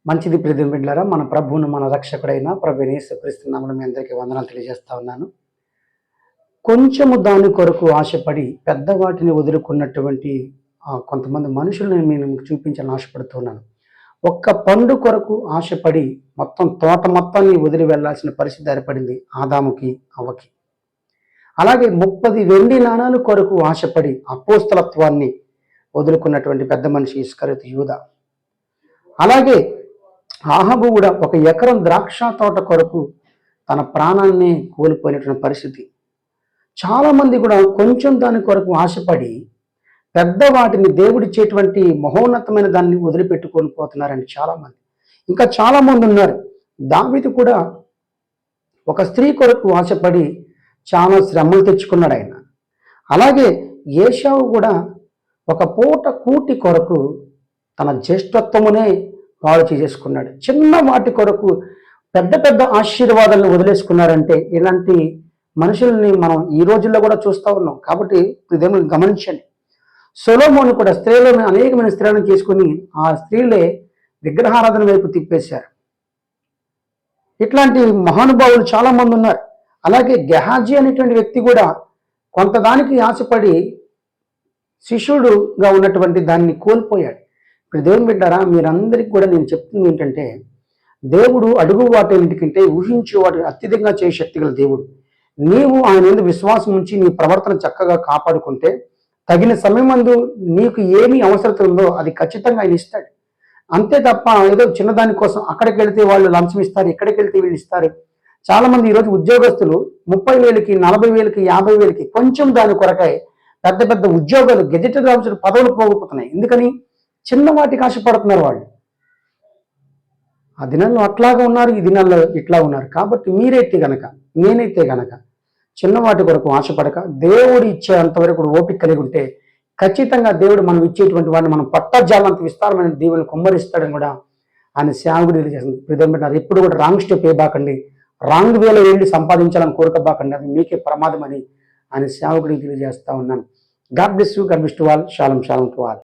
మంచిది ప్రియమైన బిడ్డలారా, మన ప్రభువును మన రక్షకుడైన ప్రభువైన యేసుక్రీస్తు నామమున మీ అందరికీ వందనాలు తెలియజేస్తా ఉన్నాను. కొంచెము దాని కొరకు ఆశపడి పెద్ద వాటిని వదులుకున్నటువంటి కొంతమంది మనుషులను నేను మీకు చూపించాలని ఆశపడుతున్నాను. ఒక్క పండు కొరకు ఆశపడి మొత్తం తోట మొత్తాన్ని వదిలి వెళ్ళాల్సిన పరిస్థితి ఏర్పడింది ఆదాముకి, అవ్వకి. అలాగే 30 వెండి నాణాల కొరకు ఆశపడి అపోస్తలత్వాన్ని వదులుకున్నటువంటి పెద్ద మనిషి ఇస్కరియోతు యూదా. అలాగే ఆహాబు కూడా 1 ఎకరం ద్రాక్ష తోట కొరకు తన ప్రాణాన్ని కోల్పోయినటువంటి పరిస్థితి. చాలామంది కూడా కొంచెం దాని కొరకు ఆశపడి పెద్ద వాటిని దేవుడిచ్చేటువంటి మహోన్నతమైన దాన్ని వదిలిపెట్టుకొని పోతున్నారండి చాలామంది. ఇంకా చాలామంది ఉన్నారు. దావీదు కూడా ఒక స్త్రీ కొరకు ఆశపడి చాలా శ్రమలు తెచ్చుకున్నాడు ఆయన. అలాగే ఏశావు కూడా ఒక పూట కూటి కొరకు తన జ్యేష్ఠత్వమునే పాడు చేసేసుకున్నాడు. చిన్న వాటి కొరకు పెద్ద పెద్ద ఆశీర్వాదాలను వదిలేసుకున్నారంటే ఇలాంటి మనుషుల్ని మనం ఈ రోజుల్లో కూడా చూస్తూ ఉన్నాం. కాబట్టి ఇదేమో గమనించండి. సొలొమోను కూడా స్త్రీలను అనేకమైన స్త్రీలను చేసుకుని ఆ స్త్రీలే విగ్రహారాధన వైపు తిప్పేశారు. ఇట్లాంటి మహానుభావులు చాలామంది ఉన్నారు. అలాగే గెహాజీ అనేటువంటి వ్యక్తి కూడా కొంతదానికి ఆశపడి శిష్యుడుగా ఉన్నటువంటి దాన్ని కోల్పోయాడు. ఇప్పుడు దేవుని బిడ్డారా, మీరందరికీ కూడా నేను చెప్తుంది ఏంటంటే, దేవుడు అడుగు వాటికంటే ఊహించే వాటిని అత్యధికంగా చేసే శక్తి గల దేవుడు. నీవు ఆయన మీద విశ్వాసం ఉంచి నీ ప్రవర్తన చక్కగా కాపాడుకుంటే తగిన సమయమందు నీకు ఏమి అవసరం ఉందో అది ఖచ్చితంగా ఆయన ఇస్తాడు. అంతే తప్ప ఏదో చిన్నదాని కోసం అక్కడికి వెళితే వాళ్ళు లంచం ఇస్తారు, ఇక్కడికి వెళ్తే వీళ్ళు ఇస్తారు. చాలామంది ఈరోజు ఉద్యోగస్తులు 30,000కి 40,000కి 50,000కి కొంచెం దాని కొరకై పెద్ద పెద్ద ఉద్యోగాలు గెజెటెడ్ ఆఫీసర్ పదవులు పోగొట్టుతున్నాయి. ఎందుకని? చిన్న వాటికి ఆశపడుతున్నారు వాళ్ళు. ఆ దినాల్లో అట్లాగా ఉన్నారు, ఈ దినాల్లో ఇట్లా ఉన్నారు. కాబట్టి మీరైతే గనక, నేనైతే గనక చిన్నవాటి కొరకు ఆశపడక దేవుడు ఇచ్చేంతవరకు ఓపిక కలిగి ఉంటే ఖచ్చితంగా దేవుడు మనం ఇచ్చేటువంటి వాడిని మనం పట్టజాలంత విస్తారమైన దీవులను కుమ్మరిస్తాడని కూడా ఆయన సేవకుడు తెలియజేస్తుంది. ప్రియమైన ఎప్పుడు కూడా రాంగ్ స్టెప్ వేయబాకండి, రాంగ్ వేలో వెళ్ళి సంపాదించాలని కోరుకోబాకండి, అది మీకే ప్రమాదం అని ఆయన సేవకుడికి తెలియజేస్తా ఉన్నాను. God bless you, God bless to all. షాలం షాలం to all.